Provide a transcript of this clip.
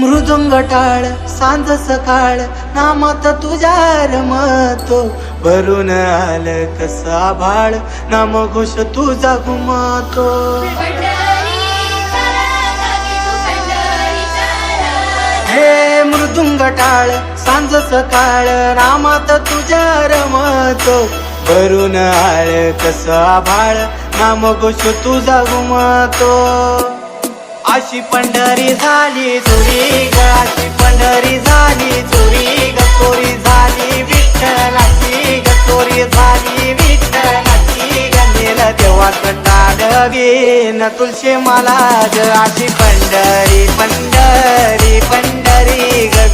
मृदुंग टाळ सांज सकाळ नामात तुझ्या रमतो भरून आलं कसं आभाळ नाम घोष तुझा घुमतो हे मृदुंग टाळ सांज सकाळ नामात तुझ्या रमतो भरून आलं कसं आभाळ नाम घोष तुझा घुमतो अशी पंढरी झाली चोरी ग अशी पंढरी झाली चोरी ग चोरी झाली विठ्ठलाची ग चोरी झाली विठ्ठलाची ग नेलं देवाचं ताड घेन तुळशी मला ग अशी पंढरी पंढरी पंढरी ग